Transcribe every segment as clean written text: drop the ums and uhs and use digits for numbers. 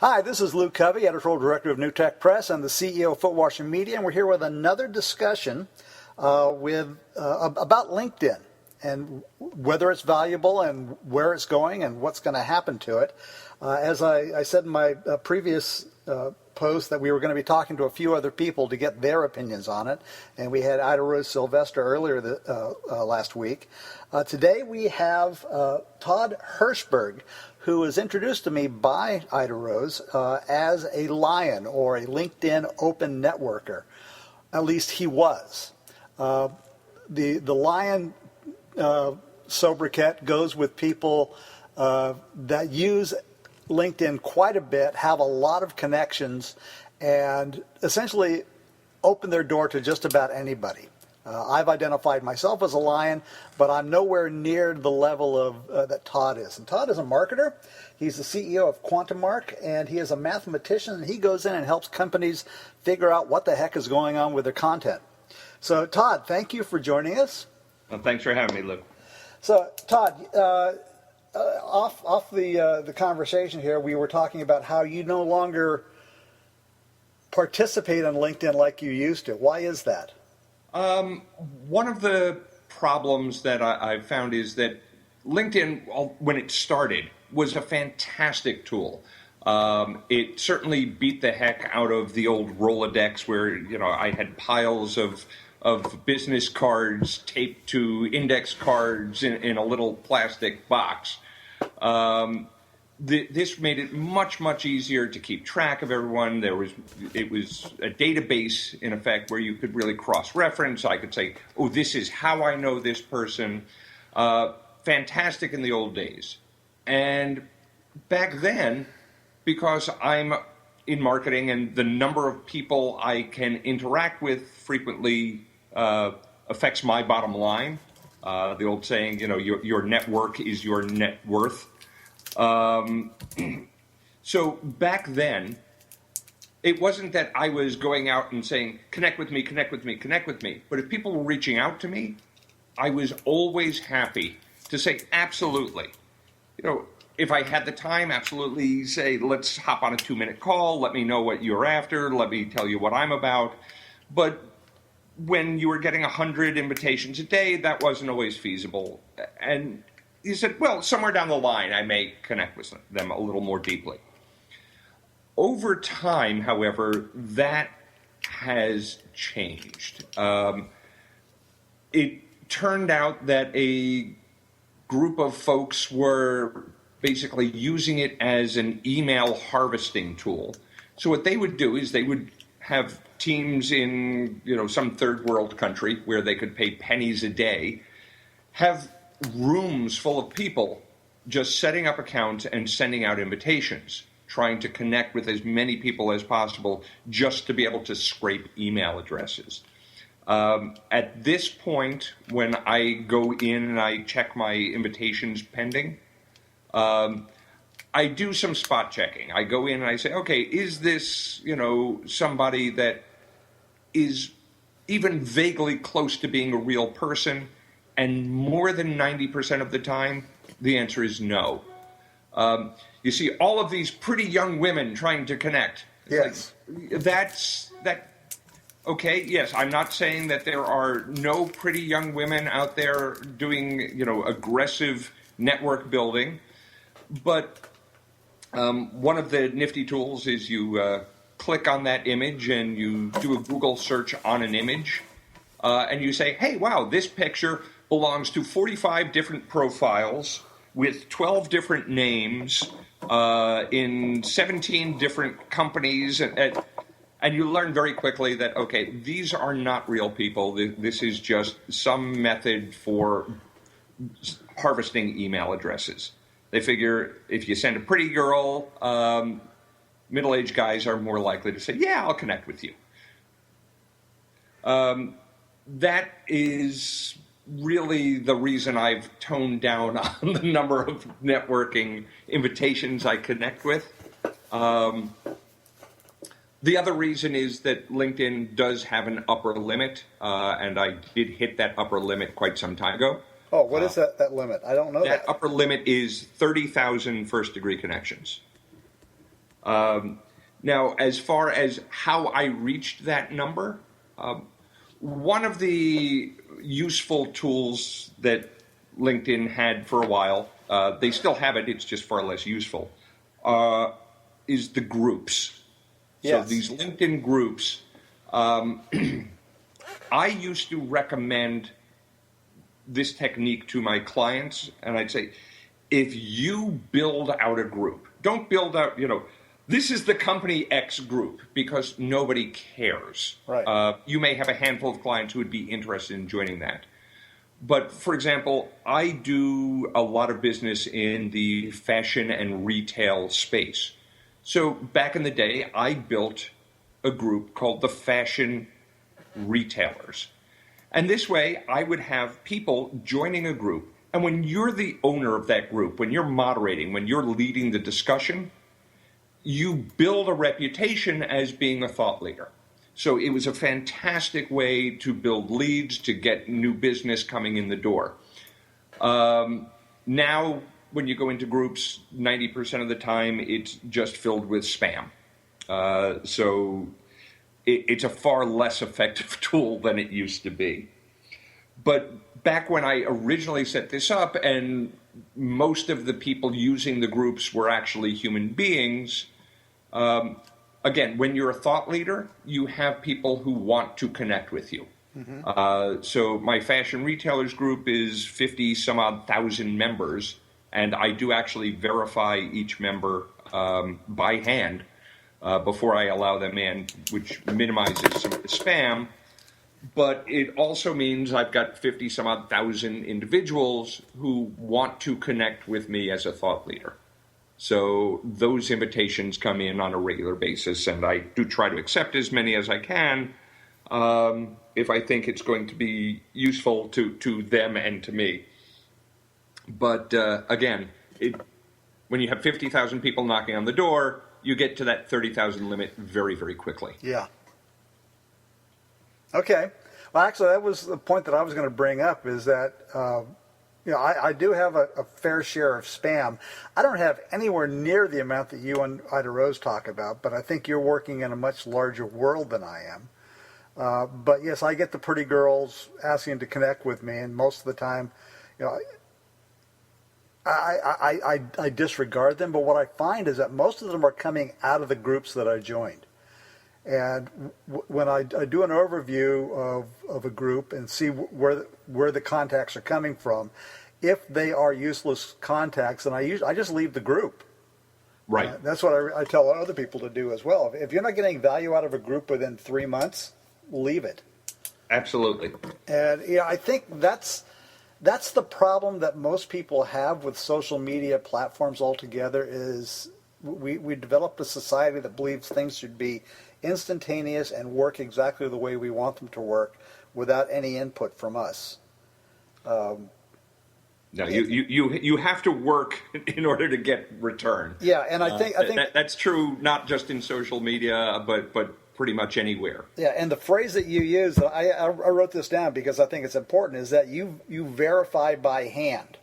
Hi, this is Lou Covey, Editorial Director of New Tech Press and the CEO of Foot Washing Media, and we're here with another discussion about LinkedIn and whether it's valuable and where it's going and what's going to happen to it. As I said in my previous post that we were going to be talking to a few other people to get their opinions on it, and we had Ida Rose Sylvester earlier last week. Today we have Todd Hirschberg, who was introduced to me by Ida Rose as a Lion or a LinkedIn open networker. At least he was. The Lion sobriquet goes with people that use LinkedIn quite a bit, have a lot of connections, and essentially open their door to just about anybody. I've identified myself as a Lion, but I'm nowhere near the level of that Todd is. And Todd is a marketer. He's the CEO of QuantumMark, and he is a mathematician, and he goes in and helps companies figure out what the heck is going on with their content. So, Todd, thank you for joining us. Well, thanks for having me, Lou. So, Todd, off the conversation here, we were talking about how you no longer participate on LinkedIn like you used to. Why is that? One of the problems that I've found is that LinkedIn, when it started, was a fantastic tool. It certainly beat the heck out of the old Rolodex where, I had piles of business cards taped to index cards in a little plastic box. This made it much, much easier to keep track of everyone. It was a database, in effect, where you could really cross-reference. I could say, oh, this is how I know this person. Fantastic in the old days. And back then, because I'm in marketing and the number of people I can interact with frequently affects my bottom line, the old saying, your network is your net worth. So back then, it wasn't that I was going out and saying, connect with me, connect with me, connect with me. But if people were reaching out to me, I was always happy to say, absolutely. If I had the time, absolutely say, let's hop on a 2-minute call. Let me know what you're after. Let me tell you what I'm about. But when you were getting 100 invitations a day, that wasn't always feasible. And you said, well, somewhere down the line, I may connect with them a little more deeply. Over time, however, that has changed. It turned out that a group of folks were basically using it as an email harvesting tool. So what they would do is they would have teams in, some third world country where they could pay pennies a day, have rooms full of people just setting up accounts and sending out invitations, trying to connect with as many people as possible just to be able to scrape email addresses. At this point, when I go in and I check my invitations pending, I do some spot checking. I go in and I say, okay, is this, somebody that is even vaguely close to being a real person? And more than 90% of the time, the answer is no. You see all of these pretty young women trying to connect. Yes. Okay, yes, I'm not saying that there are no pretty young women out there doing, aggressive network building. But one of the nifty tools is you click on that image and you do a Google search on an image. And you say, hey, wow, this picture belongs to 45 different profiles with 12 different names in 17 different companies. And you learn very quickly that, okay, these are not real people. This is just some method for harvesting email addresses. They figure if you send a pretty girl, middle-aged guys are more likely to say, yeah, I'll connect with you. That is really the reason I've toned down on the number of networking invitations I connect with. The other reason is that LinkedIn does have an upper limit, and I did hit that upper limit quite some time ago. Oh, what is that limit? I don't know that. That upper limit is 30,000 first-degree connections. Now, as far as how I reached that number, one of the useful tools that LinkedIn had for a while, they still have it, it's just far less useful, is the groups. Yes. So these LinkedIn groups, I used to recommend this technique to my clients, and I'd say, if you build out a group, don't build out, this is the company X group, because nobody cares. Right. You may have a handful of clients who would be interested in joining that. But, for example, I do a lot of business in the fashion and retail space. So back in the day, I built a group called the Fashion Retailers. And this way, I would have people joining a group. And when you're the owner of that group, when you're moderating, when you're leading the discussion, you build a reputation as being a thought leader. So it was a fantastic way to build leads, to get new business coming in the door. Now, when you go into groups, 90% of the time, it's just filled with spam. So it's a far less effective tool than it used to be. But back when I originally set this up, and most of the people using the groups were actually human beings, again, when you're a thought leader, you have people who want to connect with you. Mm-hmm. So my fashion retailers group is 50 some odd thousand members, and I do actually verify each member by hand before I allow them in, which minimizes some of the spam. But it also means I've got 50 some odd thousand individuals who want to connect with me as a thought leader. So those invitations come in on a regular basis, and I do try to accept as many as I can if I think it's going to be useful to them and to me. But again, when you have 50,000 people knocking on the door, you get to that 30,000 limit very, very quickly. Yeah. Okay. Well, actually, that was the point that I was going to bring up, is that I do have a fair share of spam. I don't have anywhere near the amount that you and Ida Rose talk about, but I think you're working in a much larger world than I am. But yes, I get the pretty girls asking to connect with me, and most of the time, I disregard them. But what I find is that most of them are coming out of the groups that I joined. And when I do an overview of a group and see where the contacts are coming from, if they are useless contacts, then I just leave the group. Right. That's what I tell other people to do as well. If you're not getting value out of a group within 3 months, leave it. Absolutely. And I think that's the problem that most people have with social media platforms altogether, is we developed a society that believes things should be instantaneous and work exactly the way we want them to work without any input from us. No, you have to work in order to get return. Yeah, and I think that's true not just in social media, but pretty much anywhere. Yeah, and the phrase that you use, I wrote this down because I think it's important, is that you verify by hand.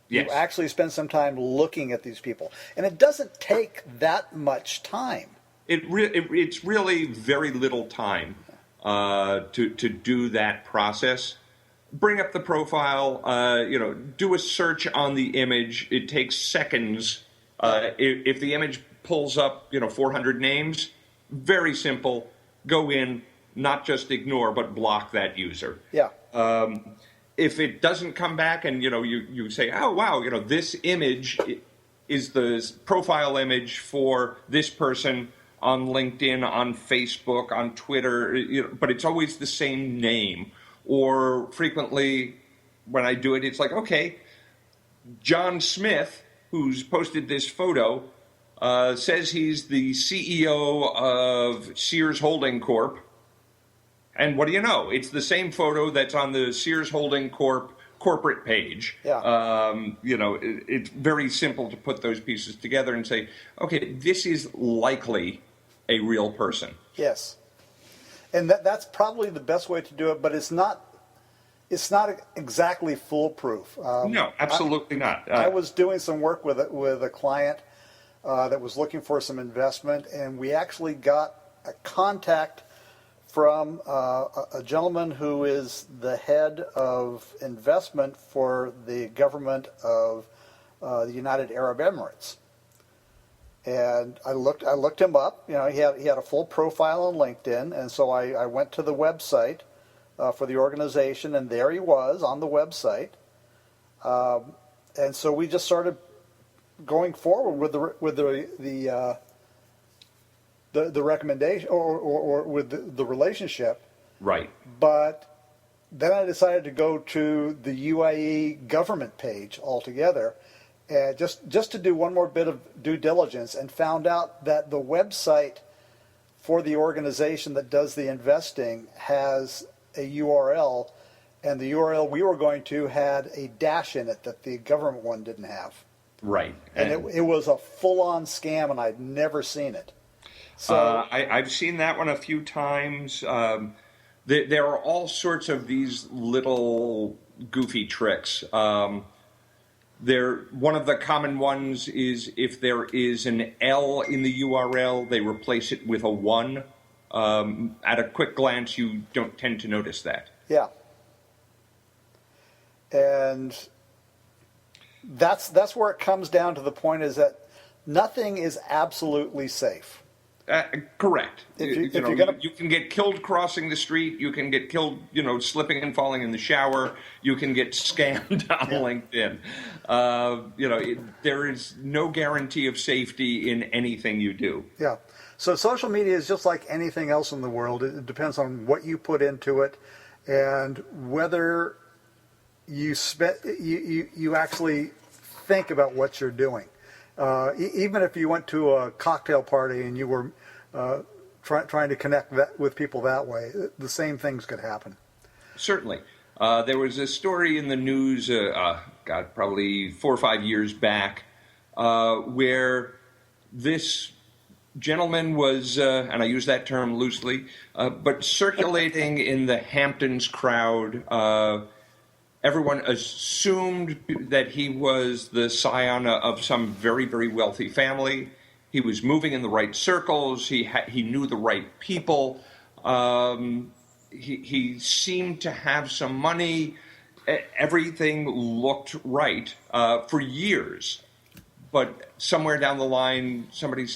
Yes. You actually spend some time looking at these people, and it doesn't take that much time. It's really very little time to do that process. Bring up the profile, do a search on the image. It takes seconds. If the image pulls up, 400 names, very simple. Go in, not just ignore, but block that user. Yeah. If it doesn't come back and, you say, oh, wow, this image is the profile image for this person on LinkedIn, on Facebook, on Twitter, but it's always the same name. Or frequently when I do it, it's like, okay, John Smith, who's posted this photo, says he's the CEO of Sears Holding Corp. And what do you know? It's the same photo that's on the Sears Holding Corp corporate page. Yeah. It's very simple to put those pieces together and say, okay, this is likely a real person. Yes. And that's probably the best way to do it, but it's not exactly foolproof. No, absolutely not. I was doing some work with a client that was looking for some investment, and we actually got a contact from a gentleman who is the head of investment for the government of the United Arab Emirates. And I looked him up. You know, he had a full profile on LinkedIn, and so I went to the website for the organization, and there he was on the website. And so we just started going forward with the recommendation or with the relationship. Right. But then I decided to go to the UAE government page altogether, and just to do one more bit of due diligence, and found out that the website for the organization that does the investing has a URL, and the URL we were going to had a dash in it that the government one didn't have. Right. And it was a full-on scam, and I'd never seen it. So I've seen that one a few times. There are all sorts of these little goofy tricks. One of the common ones is if there is an L in the URL, they replace it with a 1. At a quick glance, you don't tend to notice that. yeah. And that's where it comes down to the point, is that nothing is absolutely safe. Correct. If you're gonna... You can get killed crossing the street. You can get killed, slipping and falling in the shower. You can get scammed on LinkedIn. There is no guarantee of safety in anything you do. Yeah. So social media is just like anything else in the world. It depends on what you put into it, and whether you actually think about what you're doing. Even if you went to a cocktail party and you were trying to connect with people that way, the same things could happen. Certainly. There was a story in the news, probably 4 or 5 years back, where this gentleman was, and I use that term loosely, but circulating in the Hamptons crowd. Everyone assumed that he was the scion of some very, very wealthy family. He was moving in the right circles. He knew the right people. He seemed to have some money. Everything looked right for years. But somewhere down the line, somebody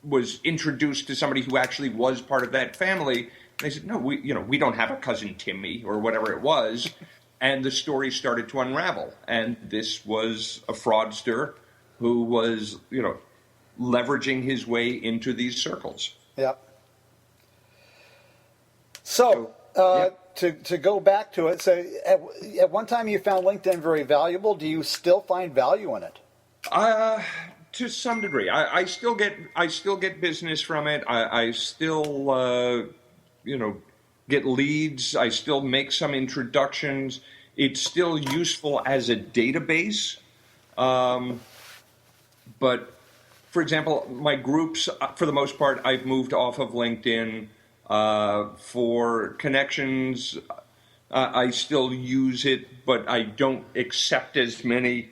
was introduced to somebody who actually was part of that family. They said, no, we don't have a cousin Timmy or whatever it was. And the story started to unravel. And this was a fraudster who was, leveraging his way into these circles. Yeah. So, to go back to it, so at one time you found LinkedIn very valuable. Do you still find value in it? To some degree. I still get business from it. I still get leads. I still make some introductions. It's still useful as a database. But, for example, my groups, for the most part, I've moved off of LinkedIn. For connections, I still use it, but I don't accept as many.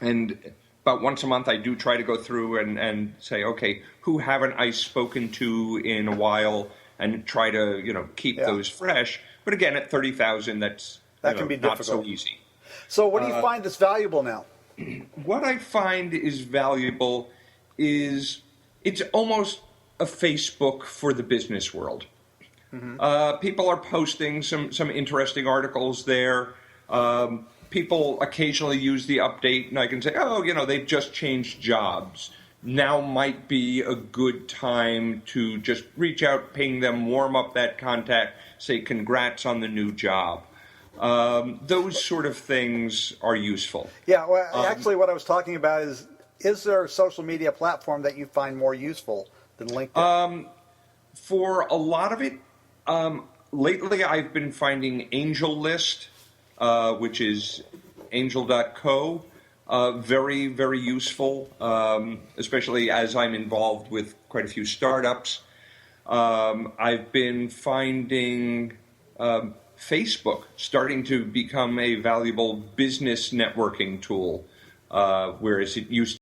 And about once a month, I do try to go through and say, okay, who haven't I spoken to in a while? And try to, keep those fresh. But again, at 30,000, that can be not so easy. So what do you find that's valuable now? What I find is valuable is it's almost a Facebook for the business world. Mm-hmm. People are posting some interesting articles there. People occasionally use the update, and I can say, they've just changed jobs. Now might be a good time to just reach out, ping them, warm up that contact, say congrats on the new job. Those sort of things are useful. Yeah, well, actually what I was talking about is there a social media platform that you find more useful than LinkedIn? For a lot of it, lately I've been finding AngelList, which is angel.co. Very, very useful, especially as I'm involved with quite a few startups. I've been finding Facebook starting to become a valuable business networking tool. whereas it used